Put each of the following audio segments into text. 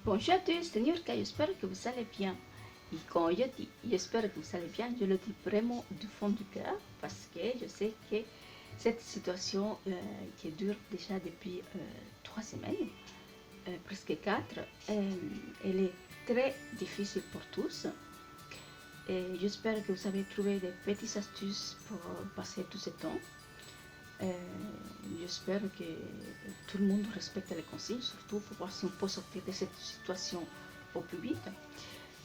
Bonjour à tous, c'est Nurka, j'espère que vous allez bien. Et quand je dis j'espère que vous allez bien, je le dis vraiment du fond du cœur parce que je sais que cette situation qui dure déjà depuis 3 semaines, presque 4, elle est très difficile pour tous. Et j'espère que vous avez trouvé des petites astuces pour passer tout ce temps. J'espère que tout le monde respecte les consignes, surtout pour voir si on peut sortir de cette situation au plus vite.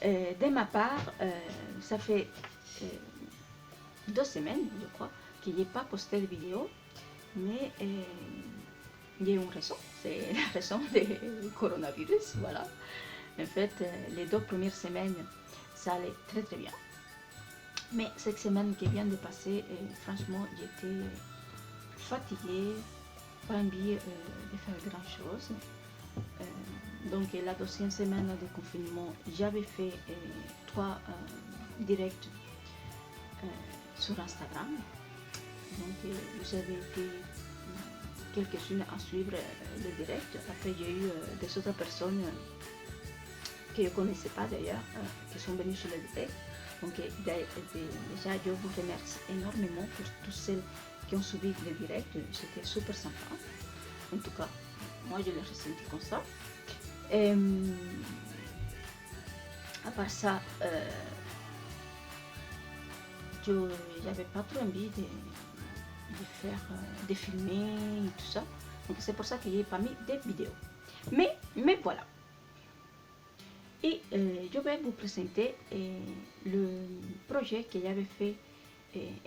De ma part, ça fait 2 semaines, je crois, que je n'ai pas posté de vidéo, mais il y a une raison, c'est la raison du coronavirus, voilà. En fait, les 2 premières semaines, ça allait très très bien. Mais cette semaine qui vient de passer, franchement, j'étais fatiguée, pas envie de faire grand chose. Donc la deuxième semaine de confinement, j'avais fait 3 directs sur Instagram. Donc vous avez été quelques-unes à suivre le direct. Après, il y a eu des autres personnes que je ne connaissais pas d'ailleurs, qui sont venues sur le direct. Donc déjà, je vous remercie énormément pour tous celles qui ont suivi le direct. C'était super sympa. En tout cas, moi je l'ai ressenti comme ça. Et, à part ça, je n'avais pas trop envie de faire, de filmer et tout ça. Donc c'est pour ça que je n'ai pas mis de vidéos. Mais voilà. Et je vais vous présenter le projet que j'avais fait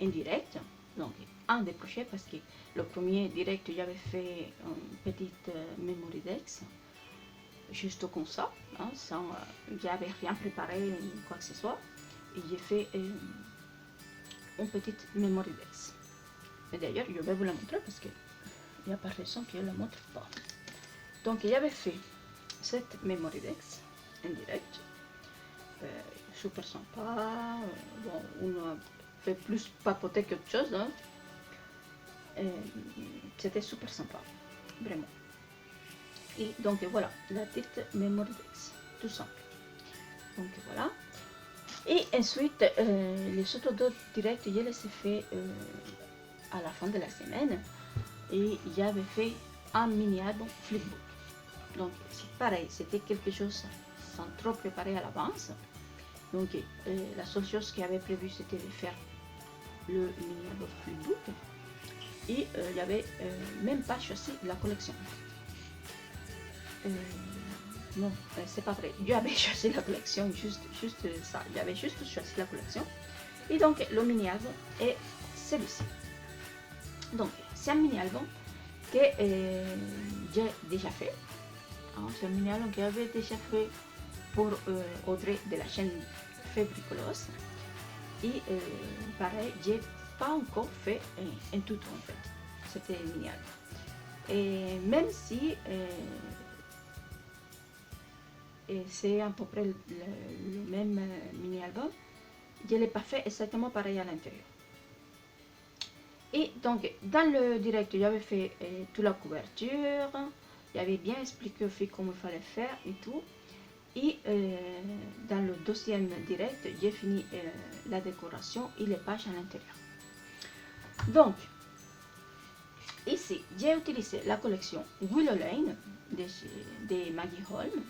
en direct. Donc un des projets, parce que le premier direct, j'avais fait une petite memory dex, juste comme ça, hein, sans, j'avais rien préparé, quoi que ce soit. Et j'ai fait une petite memory dex. Et d'ailleurs, je vais vous la montrer parce qu'il n'y a pas raison que je ne la montre pas. Donc j'avais fait cette memory dex en direct, super sympa. Bon, on a fait plus papoter qu'autre chose, hein. C'était super sympa, vraiment. Et donc voilà, la petite memory dex, tout simple. Donc voilà. Et ensuite, les autres 2 directs, je les ai fait à la fin de la semaine. Et j'avais fait un mini album flipbook. Donc c'est pareil, c'était quelque chose sans trop préparer à l'avance. Donc la seule chose que j'avais prévu, c'était de faire le mini album flipbook. Et j'avais même pas choisi la collection. Non, c'est pas vrai. J'avais choisi la collection, juste ça. J'avais juste choisi la collection. Et donc le mini album est celui-ci. Donc c'est un mini album que j'ai déjà fait. Hein, c'est un mini album que j'avais déjà fait pour Audrey de la chaîne Fébricolos. Et pareil, j'ai pas encore fait un tout en fait. C'était un mini album. Et même si c'est à peu près le même mini album, je ne l'ai pas fait exactement pareil à l'intérieur. Et donc dans le direct, j'avais fait toute la couverture, j'avais bien expliqué aux filles comment il fallait faire et tout. Et dans le deuxième direct, j'ai fini la décoration et les pages à l'intérieur. Donc ici, j'ai utilisé la collection Willow Lane de Maggie Holm.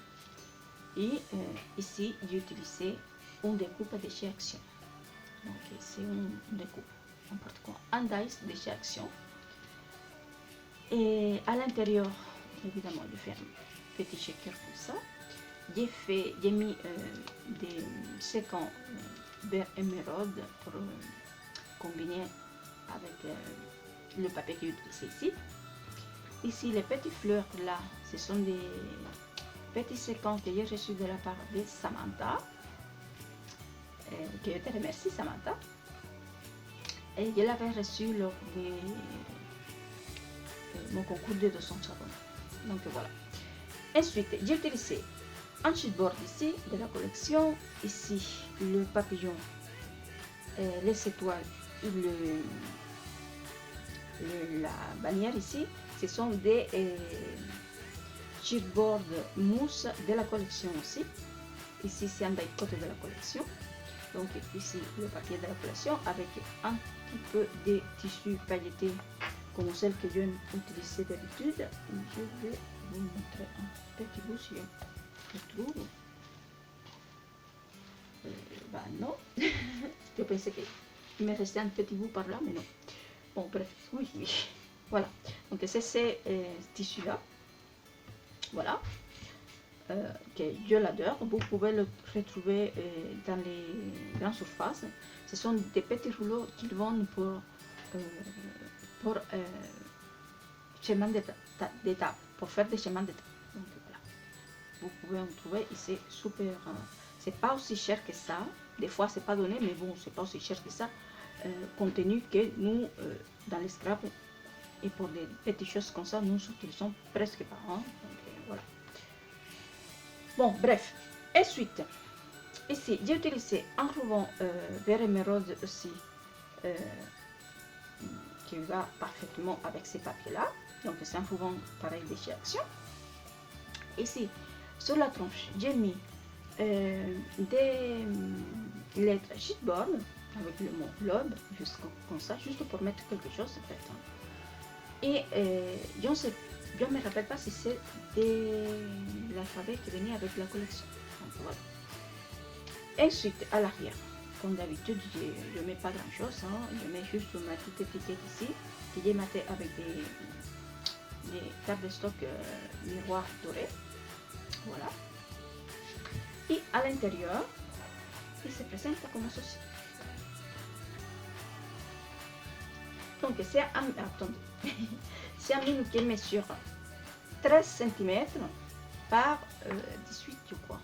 Et ici, j'ai utilisé une découpe de chez Action. Donc c'est une découpe, n'importe quoi, un dice de chez Action. Et à l'intérieur, évidemment, je fais un petit shaker comme ça. J'ai mis des séquins vert émeraude pour combiner avec le papier que j'utilise ici. Ici, les petites fleurs là, ce sont des petits séquins que j'ai reçus de la part de Samantha. Que je te remercie, Samantha. Et je l'avais reçu lors de mon concours de 200 savons. Donc voilà. Ensuite, j'ai utilisé un chipboard ici de la collection. Ici, le papillon, les étoiles et la bannière ici. Ce sont des chipboard mousse de la collection aussi. Ici, c'est un die-cut de la collection. Donc ici, le papier de la collection avec un petit peu de tissu pailleté comme celle que j'aime utiliser d'habitude. Je vais vous montrer un petit bout si je trouve. Bah non, je pensais qu'il me restait un petit bout par là, mais non. Bon, bref, oui, oui. Voilà, donc c'est ce tissu-là. Voilà, que je l'adore. Vous pouvez le retrouver dans les grandes surfaces. Ce sont des petits rouleaux qu'ils vendent pour chemin d'étape, pour faire des chemins d'étape. Donc voilà, vous pouvez en trouver et c'est super. C'est pas aussi cher que ça. Des fois, c'est pas donné, mais bon, c'est pas aussi cher que ça. Compte tenu que nous, dans les scraps et pour des petites choses comme ça, nous utilisons presque pas. Hein. Donc, voilà. Bon, bref. Ensuite, ici, j'ai utilisé un ruban vert émeraude aussi qui va parfaitement avec ces papiers-là. Donc, c'est un ruban pareil de chez Action. Ici, sur la tronche, j'ai mis des lettres chipboard avec le mot globe, juste comme ça, juste pour mettre quelque chose en fait. Et je ne me rappelle pas si c'est de l'alphabet qui venait avec la collection. Donc, voilà. Ensuite, à l'arrière, comme d'habitude, je ne mets pas grand chose, hein. Je mets juste ma petite étiquette ici, que j'ai maté avec des cartes de stock miroir doré. Voilà. Et à l'intérieur, il se présente comme ceci. Donc c'est un mini qui mesure 13 cm par 18, je crois.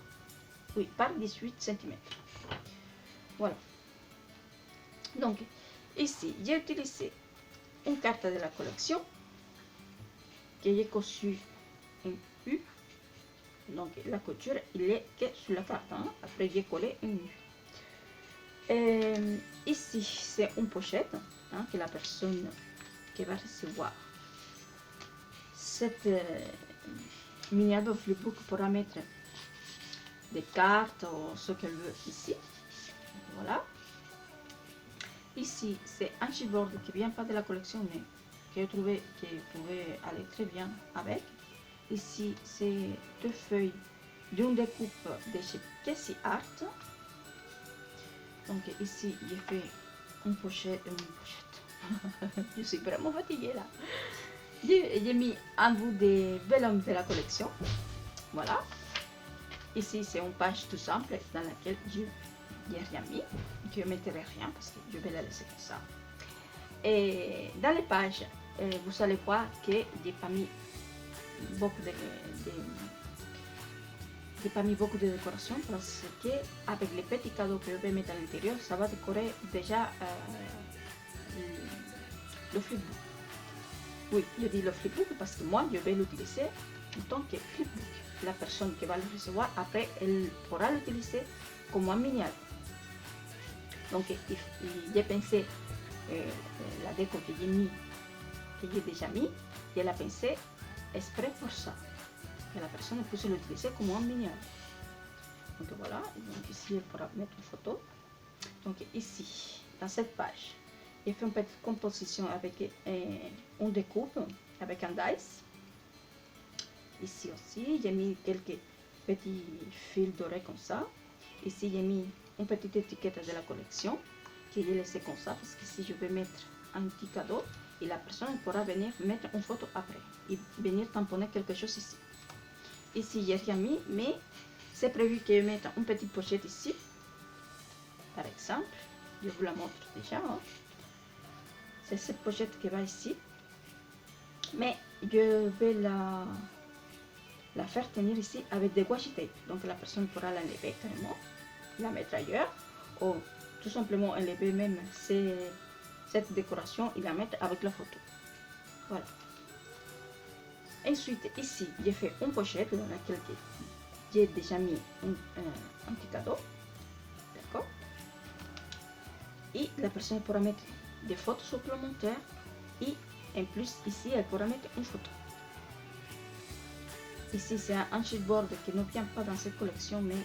Oui, par 18 cm. Voilà. Donc ici, j'ai utilisé une carte de la collection que j'ai conçue en U. Donc la couture, il est que sur la carte. Hein. Après, j'ai collé une U. Ici, c'est une pochette hein, que la personne qui va recevoir cette mini-album flipbook pourra mettre des cartes ou ce qu'elle veut ici. Voilà. Ici, c'est un chipboard qui vient pas de la collection, mais que j'ai trouvé qui pouvait aller très bien avec. Ici, c'est deux feuilles d'une découpe de chez Cassie Art. Donc ici, j'ai fait une pochette. Je suis vraiment fatiguée là. J'ai mis un bout des vellum de la collection. Voilà. Ici, c'est une page tout simple dans laquelle je n'ai rien mis. Je ne mettrai rien parce que je vais la laisser comme ça. Et dans les pages, vous allez voir que j'ai pas mis beaucoup de décoration parce que avec les petits cadeaux que je vais mettre à l'intérieur, ça va décorer déjà le flipbook. Oui, je dis le flipbook parce que moi je vais l'utiliser en tant que flipbook. La personne qui va le recevoir après, elle pourra l'utiliser comme un mini-album. Donc j'ai pensé la déco que j'ai déjà mis, je l'ai pensé exprès pour ça, que la personne puisse l'utiliser comme un mini-album. Donc voilà, donc ici elle pourra mettre une photo. Donc ici, dans cette page, j'ai fait une petite composition avec une découpe, avec un dice. Ici aussi, j'ai mis quelques petits fils dorés comme ça. Ici, j'ai mis une petite étiquette de la collection que j'ai laissée comme ça parce que si je vais mettre un petit cadeau, et la personne pourra venir mettre une photo après et venir tamponner quelque chose ici. Ici, j'ai rien mis, mais c'est prévu que je mette une petite pochette ici. Par exemple, je vous la montre déjà. Hein. C'est cette pochette qui va ici. Mais je vais la faire tenir ici avec des washi tape. Donc la personne pourra l'enlever carrément, la mettre ailleurs. Ou tout simplement enlever même cette décoration et la mettre avec la photo. Voilà. Ensuite, ici, j'ai fait une pochette dans laquelle j'ai déjà mis un petit cadeau. D'accord. Et la personne pourra mettre des photos supplémentaires. Et en plus, ici, elle pourra mettre une photo. Ici, c'est un chipboard qui ne vient pas dans cette collection, mais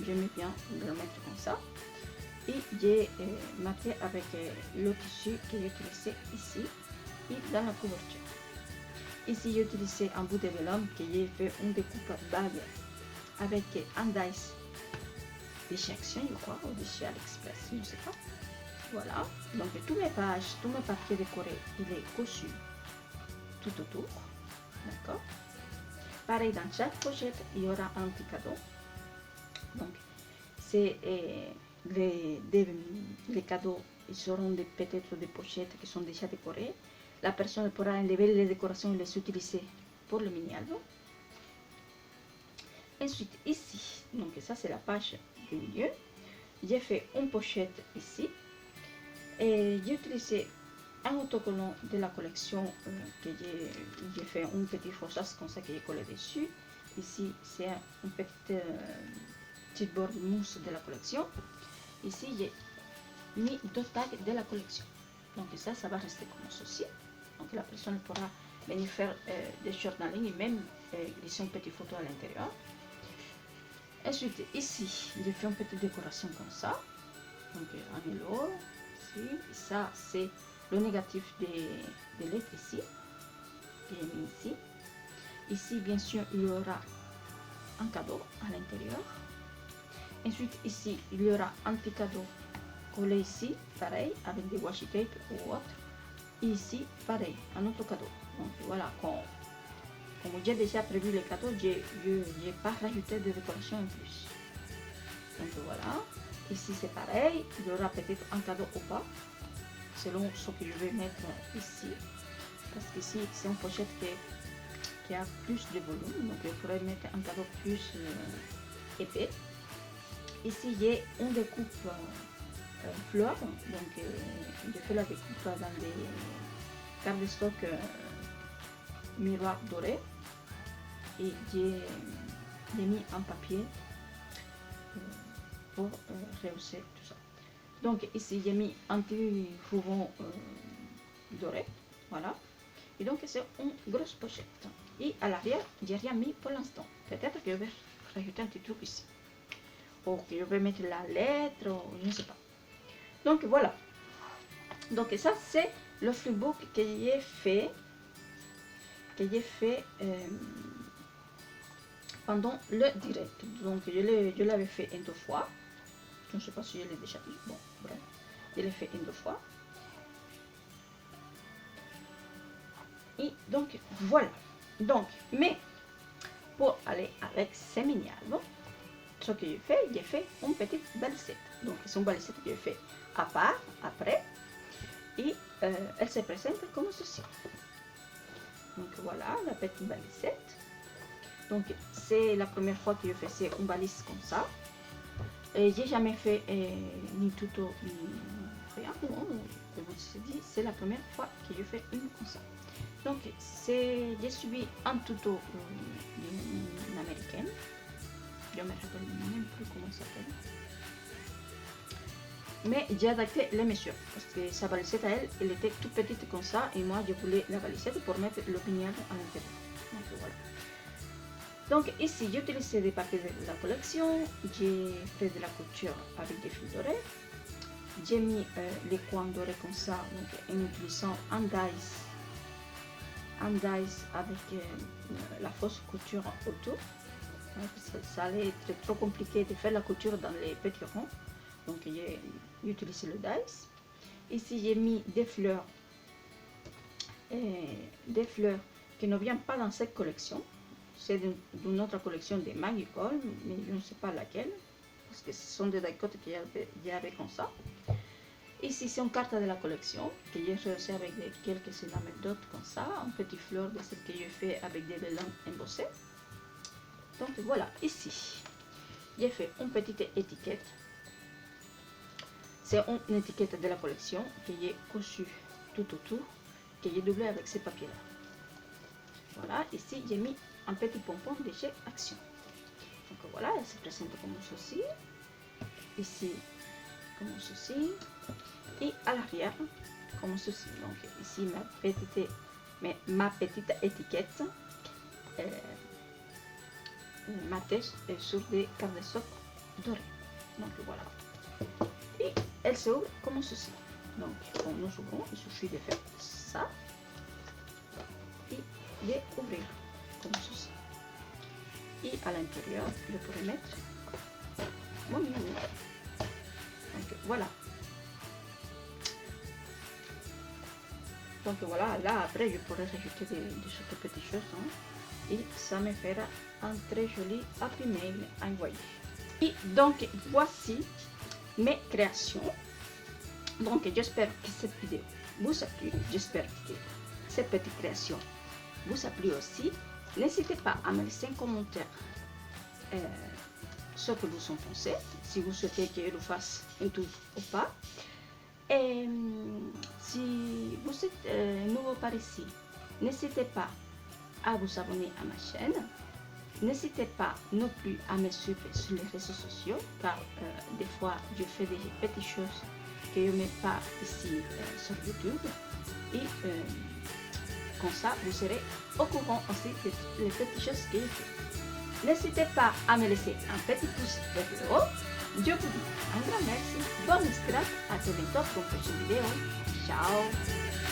j'aime bien le mettre comme ça. Et j'ai maté avec le tissu que j'ai utilisé ici et dans la couverture. Ici, j'ai utilisé un bout de vélum que j'ai fait une découpe bague avec un dice de chez Action, je crois, ou de chez AliExpress, je ne sais pas. Voilà, donc tous mes pages, tous mes papiers décorés, il est cousu tout autour, d'accord. Pareil, dans chaque pochette, il y aura un petit cadeau. Donc, c'est les cadeaux, ils seront peut-être des pochettes qui sont déjà décorées. La personne pourra enlever les décorations et les utiliser pour le mini-album. Ensuite, ici, donc ça c'est la page du milieu. J'ai fait une pochette ici. Et j'ai utilisé un autocollant de la collection que j'ai fait une petite rosace comme ça que j'ai collé dessus. Ici, c'est un petit bord mousse de la collection. Ici, j'ai mis deux tags de la collection. Donc ça va rester comme ceci. Donc la personne pourra venir faire des journaling et même glisser une petite photo à l'intérieur. Ensuite, ici, j'ai fait une petite décoration comme ça. Donc un élo. Ça, c'est le négatif des lettres ici, qui est mis ici. Ici, bien sûr, il y aura un cadeau à l'intérieur. Ensuite, ici, il y aura un petit cadeau collé ici, pareil, avec des washi tape ou autre. Et ici, pareil, un autre cadeau. Donc voilà, comme j'ai déjà prévu le cadeau, je n'ai pas rajouté de décoration en plus. Donc voilà. Ici c'est pareil, il y aura peut-être un cadeau ou pas, selon ce que je vais mettre ici. Parce qu'ici c'est une pochette qui a plus de volume, donc je pourrais mettre un cadeau plus épais. Ici j'ai une découpe fleurs, donc je fais la découpe dans des cardstock miroir doré et j'ai mis un papier pour rehausser tout ça. Donc ici j'ai mis un petit ruban doré, voilà. Et donc c'est une grosse pochette. Et à l'arrière, j'ai rien mis pour l'instant. Peut-être que je vais rajouter un petit truc ici. Ou que je vais mettre la lettre, ou je ne sais pas. Donc voilà. Donc ça c'est le freebook que j'ai fait. Pendant le direct. Donc je l'avais fait une deux fois. Je ne sais pas si je l'ai déjà dit. Bon, bref. Je l'ai fait une deux fois. Et donc, voilà. Donc, mais pour aller avec ces mini-albums, ce que j'ai fait une petite balicette. Donc, c'est une balicette que j'ai fait à part, après. Et elle se présente comme ceci. Donc, voilà la petite balicette. Donc, c'est la première fois que je faisais une balise comme ça. J'ai jamais fait ni tuto ni rien. Je vous dis, c'est la première fois que je fais une comme ça. Donc, j'ai suivi un tuto d'une américaine. Je ne me rappelle même plus comment ça s'appelle. Mais j'ai adapté les mesures parce que sa balicette à elle, elle était toute petite comme ça et moi je voulais la balicette pour mettre le pignard à l'intérieur. Donc voilà. Donc ici j'ai utilisé des papiers de la collection, j'ai fait de la couture avec des fils dorés, j'ai mis les coins dorés comme ça, donc en utilisant un dice avec la fausse couture autour. Ça allait être trop compliqué de faire la couture dans les petits ronds. Donc j'ai utilisé le dice. Ici j'ai mis des fleurs qui ne viennent pas dans cette collection. C'est d'une autre collection de Magicol, mais je ne sais pas laquelle, parce que ce sont des die-cuts qu'il y avait comme ça. Ici c'est une carte de la collection que j'ai reçue avec quelques anecdotes comme ça, une petite fleur de celle que j'ai fait avec des vélins embossés. Donc voilà, ici j'ai fait une petite étiquette. C'est une étiquette de la collection que j'ai cousue tout autour, que j'ai doublé avec ces papiers là. Voilà, ici j'ai mis un petit pompon de chez Action. Donc voilà, elle se présente comme ceci. Ici comme ceci. Et à l'arrière comme ceci. Donc ici ma petite étiquette ma tête sur des cardessocs dorés. Donc voilà. Et elle s'ouvre comme ceci. Donc quand nous ouvrons, il suffit de faire ça et d'ouvrir comme ceci. Et à l'intérieur, je pourrais mettre mon mini. Donc voilà. Donc voilà, là après je pourrais rajouter des autres petites choses. Hein, et ça me fera un très joli happy mail envoyé. Et donc voici mes créations. Donc j'espère que cette vidéo vous a plu. J'espère que cette petite création vous a plu aussi. N'hésitez pas à me laisser un commentaire ce que vous en pensez, si vous souhaitez que je le fasse un tour ou pas. Et si vous êtes nouveau par ici, n'hésitez pas à vous abonner à ma chaîne. N'hésitez pas non plus à me suivre sur les réseaux sociaux, car des fois je fais des petites choses que je ne mets pas ici sur YouTube. Et comme ça, vous serez au courant aussi des petites choses que je fais. N'hésitez pas à me laisser un petit pouce vers le haut. Je vous dis un grand merci, bonne scrap, à très bientôt pour une prochaine vidéo. Ciao!